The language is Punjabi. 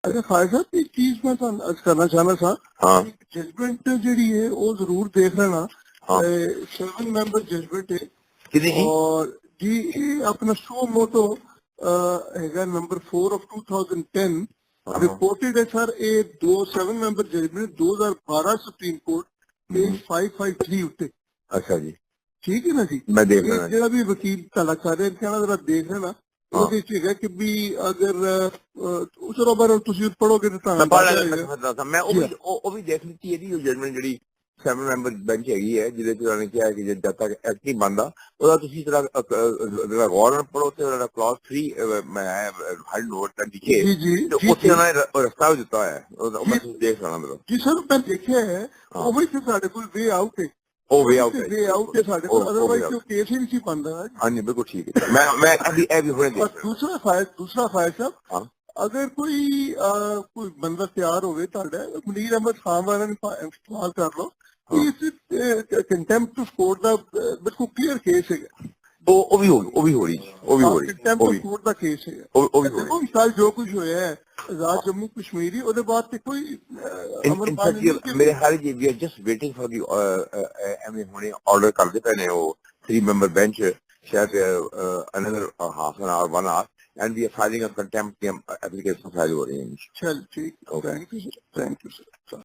अच्छा खालिद साहब एक चीज मैं ਤੁਹਾਨੂੰ अर्ज करना चाहना था हाँ जजमेंट ਜਿਹੜੀ है ਉਹ ਜ਼ਰੂਰ ਦੇਖ ਲੈਣਾ हाँ 7 ਮੈਂਬਰ ਜਜਮੈਂਟ ਹੈ कितनी जी ਔਰ ਜੀ ਇਹ ਆਪਣਾ ਸੋ ਮੋਟੋ ਹੈਗਾ ਨੰਬਰ 4 ਆਫ 2010 हाँ ਰਿਪੋਰਟਡ ਹੈ ਸਰ ਇਹ 7 member judgement 2012 Supreme Court page 553 ਉੱਤੇ अच्छा जी ਠੀਕ ਹੈ ਨਾ ਜੀ मैं देख ਇਹ लेना जी ਜਿਹੜਾ ਵੀ ਵਕੀਲ ਤੁਹਾਡਾ ਕਰ ਰਿਹਾ ਕਹਿਣਾ ਜਰਾ ਦੇਖ ਲੈਣਾ हाँ ਉਹਦੇ ਚ ਹੈਗਾ ਕਿ ਵੀ ਅਗਰ ਚਲੋ ਬਾਰੇ ਤੁਸੀਂ ਪੜੋਗੇ ਤਾਂ मैं ਤੁਹਾਨੂੰ पढ़ ਪਤਾ लेना ਹੋਏਗਾ था मैं ਜੀ वो भी देख ली थी ਇਹਦੀ ਜਜਮੈਂਟ ਜਿਹੜੀ 7 ਮੈਂਬਰ ਬੈਂਚ ਹੈਗੀ ਹੈ ਜਿਹਦੇ ਚ ਉਹਨਾਂ ਨੇ ਕਿਹਾ ਕਿ ਜਦ ਤੱਕ ਐਕਟ ਨਹੀਂ ਬਣਦਾ ਉਹਦਾ ਤੁਸੀਂ ਜਿਹੜਾ ਗੌਰ ਨਾਲ ਪੜੋ ਤੇ ਉਹਦਾ ਕਲਾਸ 3 ਮੈਂ ਹਾਈ ਨੋਟ ਤਾਂ ਲਿਖੇ ਜੀ ਜੀ ਤੇ ਜੀ ਉੱਥੇ ਉਹਨਾਂ ਨੇ ਰਸਤਾ ਦਿੱਤਾ ਹੋਇਆ ਹੈ ਉਹ ਮੈਂ ਜੀ ਤੁਸੀਂ ਦੇਖ ਲੈਣਾ ਮੇਰਾ ਜੀ ਸਰ ਮੈਂ ਦੇਖਿਆ ਹੈ ਹਾਂ ਉਹ ਵੀ ਤੇ ਸਾਡੇ ਕੋਲ ਵੇ ਆਊਟ ਹੈ ਉਹ ਵੇ ਆਊਟ ਹੈ ਵੇ ਆਊਟ ਹੈ ਸਾਡੇ ਕੋਲ ਉਹ ਅਦਰਵਾਈਜ਼ ਵੇ ਕੋਈ ਆਊਟ ਕੇਸ ਹੀ ਨਹੀਂ ਸੀ ਬਣਦਾ ਹਾਂਜੀ ਬਿਲਕੁਲ ਠੀਕ ਹੈ ਮੈਂ ਅਭੀ ਇਹ ਵੀ ਹੁਣੇ और ਦੇਖ दूसरा फायर साहब ਹਾਂ अगर कोई बंदा तैयार होवे ਤੁਹਾਡਾ ਮਨੀਰ ਅਹਿਮਦ ਖਾਨ ਵਾਲਾ ਨੇ ਇਸਤੇਮਾਲ ਕਰ ਲਓ ਹਾਂ ਇਸ ਕੰਟੈਂਪਟ ਆਫ ਕੋਰਟ ਦਾ ਬਿਲਕੁਲ ਕਲੀਅਰ ਕੇਸ ਹੈ ਉਹ ਵੀ ਹੋ ਰਹੀ ਉਹ ਵੀ ਹੋ ਰਹੀ contempt of court the case ਹੈ ਉਹ ਵੀ ਹੋ ਰਹੀ ਦੇਖੋ ਮਿਸਾਲ ਜੋ ਕੁਝ ਹੋਇਆ ਹੈ ਆਜ਼ਾਦ ਜੰਮੂ ਕਸ਼ਮੀਰੀ ਉਹਦੇ ਬਾਅਦ ਤੇ ਕੋਈ in ਅਮਰ fact ਪਾਣੀ ਮੇਰੇ ਹਾਲ ਜੀ we are just waiting for the ਐਵੇਂ ਹੁਣੇ ਆਰਡਰ ਕਰਦੇ ਪਏ ਨੇ ਉਹ 3 ਮੈਂਬਰ ਬੈਂਚ ਸ਼ਾਇਦ another half an hour 1 hour and we are filing a contempt application file ਹੋ ਰਹੀ ਹੈ ਚਲ ਠੀਕ Okay. Thank you sir